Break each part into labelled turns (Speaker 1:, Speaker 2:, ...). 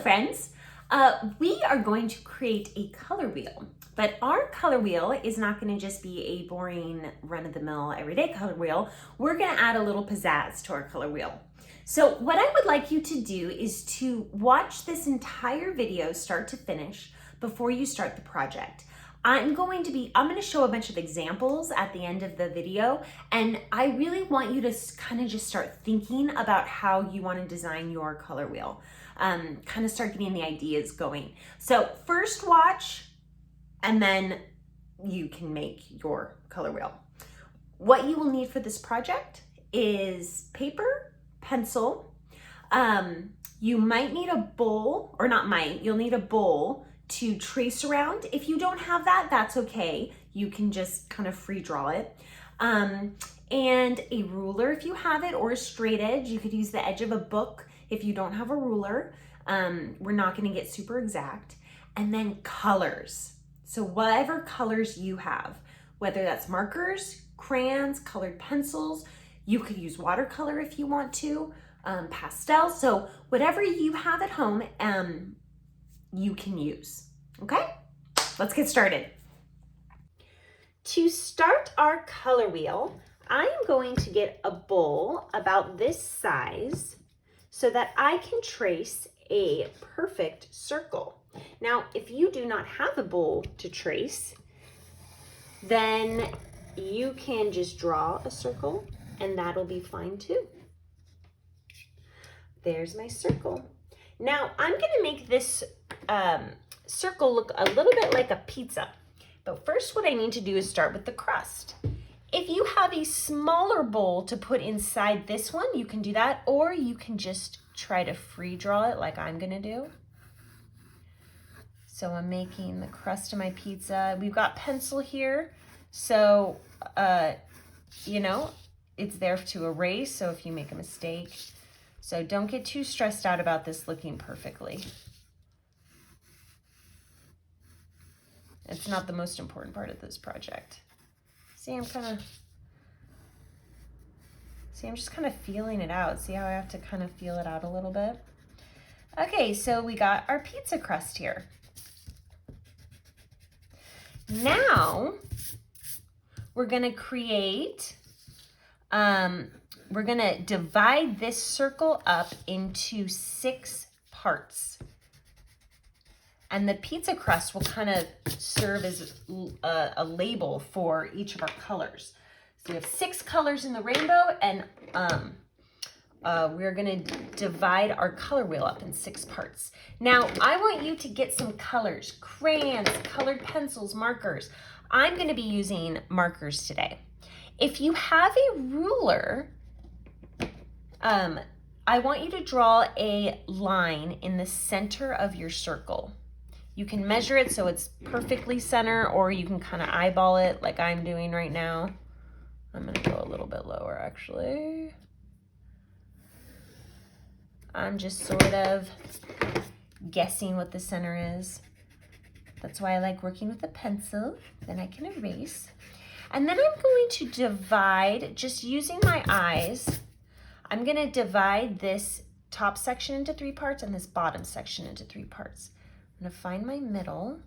Speaker 1: friends. We are going to create a color wheel, but our color wheel is not going to just be a boring run-of-the-mill everyday color wheel. We're going to add a little pizzazz to our color wheel. So what I would like you to do is to watch this entire video start to finish before you start the project. I'm going to show a bunch of examples at the end of the video, and I really want you to kind of just start thinking about how you want to design your color wheel. Kind of start getting the ideas going. So first watch, and then you can make your color wheel. What you will need for this project is paper, pencil. You might need a bowl, or not might, you'll need a bowl to trace around. If you don't have that, that's okay. You can just kind of free draw it. And a ruler if you have it, or a straight edge. You could use the edge of a book if you don't have a ruler. We're not gonna get super exact. And then colors. So whatever colors you have, whether that's markers, crayons, colored pencils, you could use watercolor if you want to, pastel. So whatever you have at home, you can use, okay? Let's get started. To start our color wheel, I am going to get a bowl about this size so that I can trace a perfect circle. Now, if you do not have a bowl to trace, then you can just draw a circle and that'll be fine too. There's my circle. Now, I'm gonna make this circle look a little bit like a pizza. But first, what I need to do is start with the crust. If you have a smaller bowl to put inside this one, you can do that, or you can just try to free draw it like I'm gonna do. So I'm making the crust of my pizza. We've got pencil here, so you know, it's there to erase, so if you make a mistake. So don't get too stressed out about this looking perfectly. It's not the most important part of this project. See, I'm just kind of feeling it out. See how I have to kind of feel it out a little bit? Okay, so we got our pizza crust here. Now, we're gonna create, we're gonna divide this circle up into 6 parts. And the pizza crust will kind of serve as a label for each of our colors. So we have 6 colors in the rainbow, and we're gonna divide our color wheel up in 6 parts. Now, I want you to get some colors, crayons, colored pencils, markers. I'm gonna be using markers today. If you have a ruler, I want you to draw a line in the center of your circle. You can measure it so it's perfectly center, or you can kind of eyeball it like I'm doing right now. I'm gonna go a little bit lower actually. I'm just sort of guessing what the center is. That's why I like working with a pencil, then I can erase. And then I'm going to divide, just using my eyes, I'm gonna divide this top section into 3 parts and this bottom section into 3 parts. I'm gonna find my middle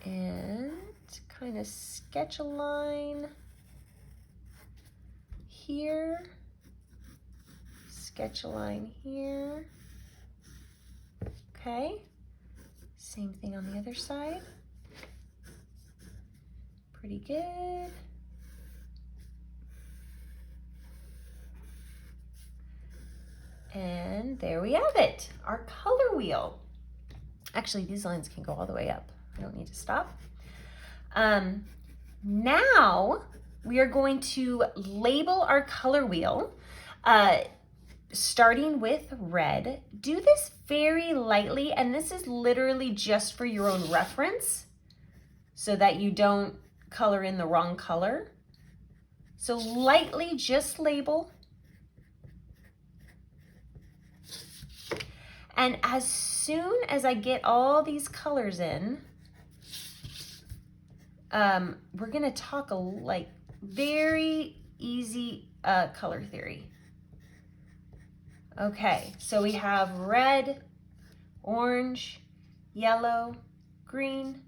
Speaker 1: and kind of sketch a line here, sketch a line here. Okay, same thing on the other side. Pretty good. And there we have it, our color wheel. Actually, these lines can go all the way up. I don't need to stop. Now we are going to label our color wheel, starting with red. Do this very lightly, and this is literally just for your own reference so that you don't color in the wrong color. So lightly just label. And as soon as I get all these colors in, we're gonna talk like very easy color theory. Okay, so we have red, orange, yellow, green,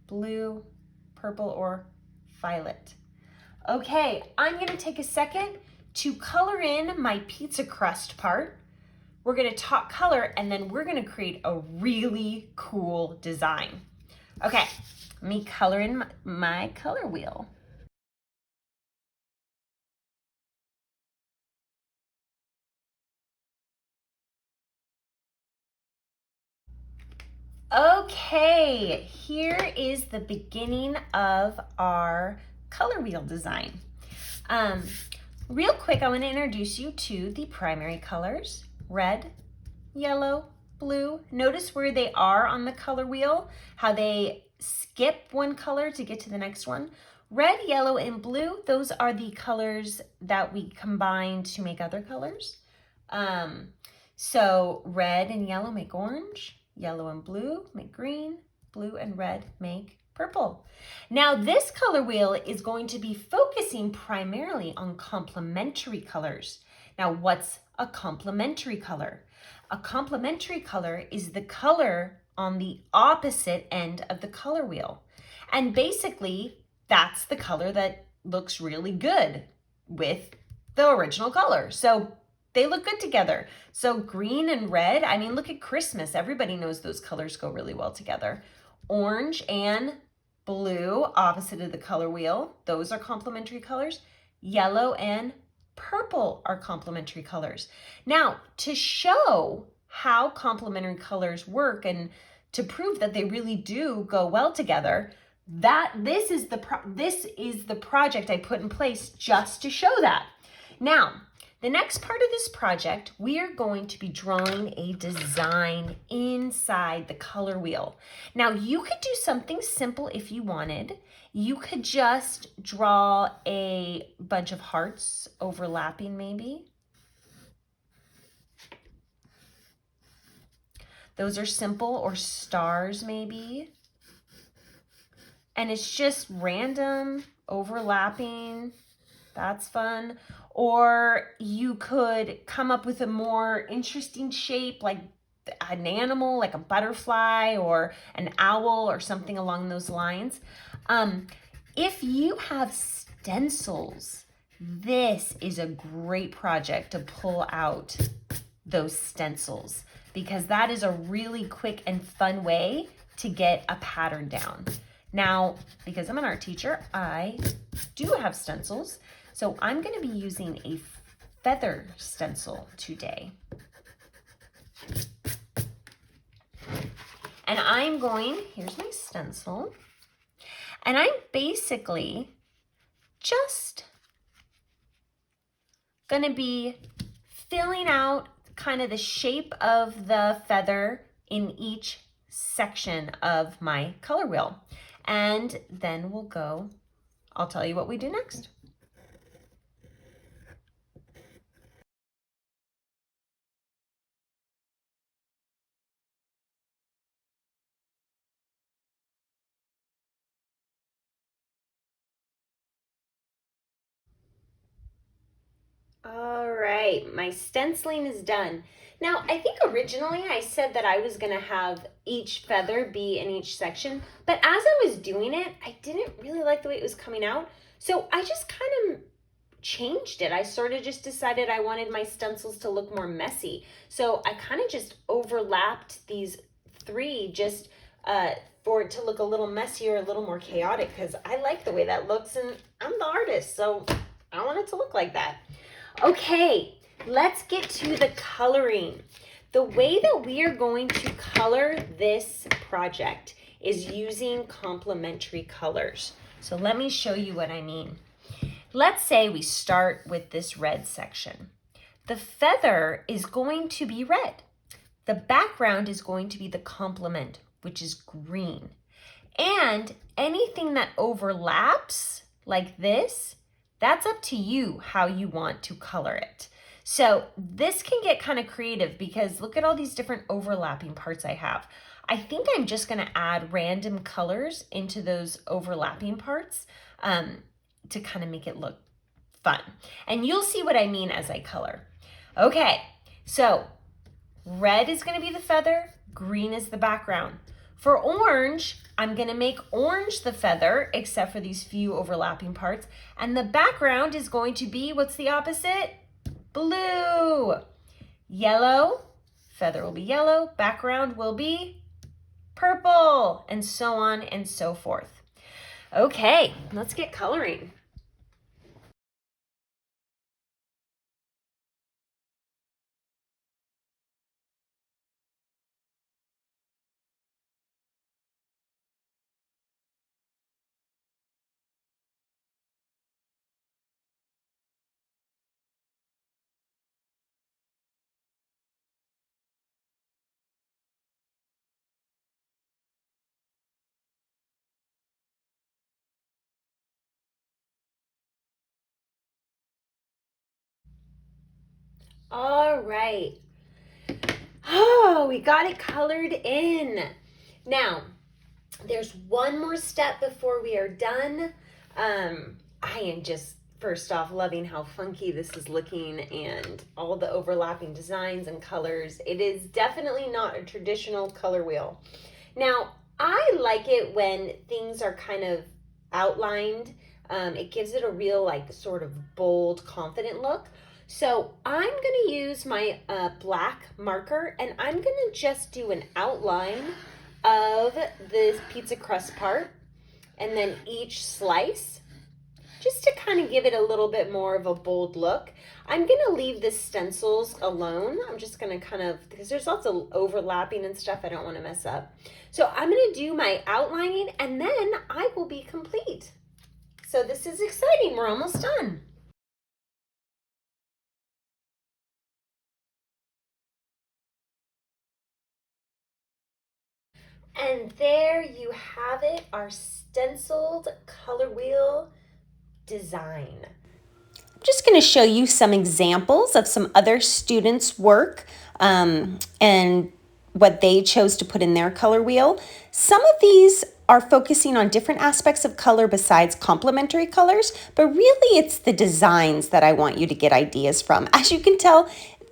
Speaker 1: blue, purple, or violet. Okay, I'm gonna take a second to color in my pizza crust part. We're gonna talk color and then we're gonna create a really cool design. Okay, let me color in my color wheel. Okay, here is the beginning of our color wheel design. Um, Real quick, I want to introduce you to the primary colors, red, yellow, blue. Notice where they are on the color wheel, how they skip one color to get to the next one. Red, yellow, and blue, those are the colors that we combine to make other colors. So red and yellow make orange, yellow and blue make green, blue and red make purple. Now this color wheel is going to be focusing primarily on complementary colors. Now what's a complementary color? A complementary color is the color on the opposite end of the color wheel. And basically that's the color that looks really good with the original color. So they look good together. So green and red, I mean, look at Christmas. Everybody knows those colors go really well together. Orange and blue, opposite of the color wheel. Those are complementary colors. Yellow and purple are complementary colors. Now, to show how complementary colors work and to prove that they really do go well together, this is the project I put in place just to show that. Now, the next part of this project, we are going to be drawing a design inside the color wheel. Now, you could do something simple if you wanted. You could just draw a bunch of hearts overlapping maybe. Those are simple, or stars maybe. And it's just random overlapping. That's fun. Or you could come up with a more interesting shape, like an animal, like a butterfly or an owl or something along those lines. If you have stencils, this is a great project to pull out those stencils, because that is a really quick and fun way to get a pattern down. Now, because I'm an art teacher, I do have stencils. So I'm going to be using a feather stencil today. And here's my stencil, and I'm basically just going to be filling out kind of the shape of the feather in each section of my color wheel. And then I'll tell you what we do next. All right, my stenciling is done. Now, I think originally I said that I was gonna have each feather be in each section, but as I was doing it, I didn't really like the way it was coming out. So I just kind of changed it. I sort of just decided I wanted my stencils to look more messy. So I kind of just overlapped these three just for it to look a little messier, a little more chaotic, because I like the way that looks and I'm the artist, so I want it to look like that. Okay, let's get to the coloring. The way that we are going to color this project is using complementary colors. So let me show you what I mean. Let's say we start with this red section. The feather is going to be red. The background is going to be the complement, which is green. And anything that overlaps like this, that's up to you how you want to color it. So this can get kind of creative because look at all these different overlapping parts I have. I think I'm just gonna add random colors into those overlapping parts to kind of make it look fun. And you'll see what I mean as I color. Okay, So red is going to be the feather, green is the background. For orange, I'm going to make orange the feather, except for these few overlapping parts. And the background is going to be, what's the opposite? Blue. Yellow, feather will be yellow, background will be purple, and so on and so forth. Okay, let's get coloring. All right. Oh, we got it colored in. Now, there's one more step before we are done. I am just, first off, loving how funky this is looking and all the overlapping designs and colors. It is definitely not a traditional color wheel. Now, I like it when things are kind of outlined. It gives it a real, like, sort of bold, confident look. So I'm going to use my black marker, and I'm going to just do an outline of this pizza crust part, and then each slice, just to kind of give it a little bit more of a bold look. I'm going to leave the stencils alone. I'm just going to kind of, because there's lots of overlapping and stuff I don't want to mess up. So I'm going to do my outlining, and then I will be complete. So this is exciting. We're almost done. And there you have it, our stenciled color wheel design. I'm just going to show you some examples of some other students' work and what they chose to put in their color wheel. Some of these are focusing on different aspects of color besides complementary colors, but really it's the designs that I want you to get ideas from. As you can tell,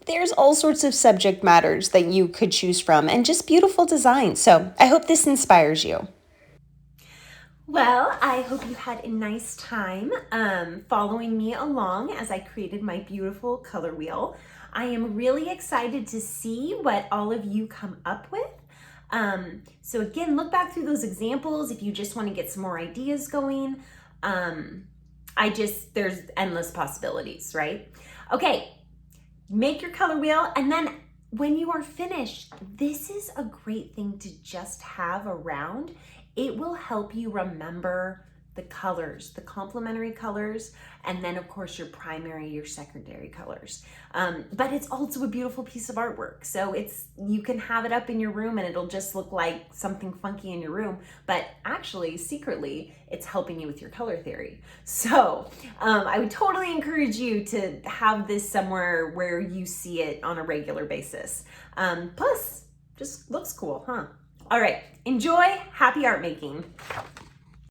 Speaker 1: there's all sorts of subject matters that you could choose from and just beautiful designs. So I hope this inspires you. Well, I hope you had a nice time following me along as I created my beautiful color wheel. I am really excited to see what all of you come up with. So again, look back through those examples if you just want to get some more ideas going. There's endless possibilities, right? Okay, make your color wheel, and then when you are finished, this is a great thing to just have around. It will help you remember the colors, the complementary colors, and then of course your primary, your secondary colors. But it's also a beautiful piece of artwork. So you can have it up in your room and it'll just look like something funky in your room, but actually secretly it's helping you with your color theory. So I would totally encourage you to have this somewhere where you see it on a regular basis. Plus, just looks cool, huh? All right, enjoy, happy art making.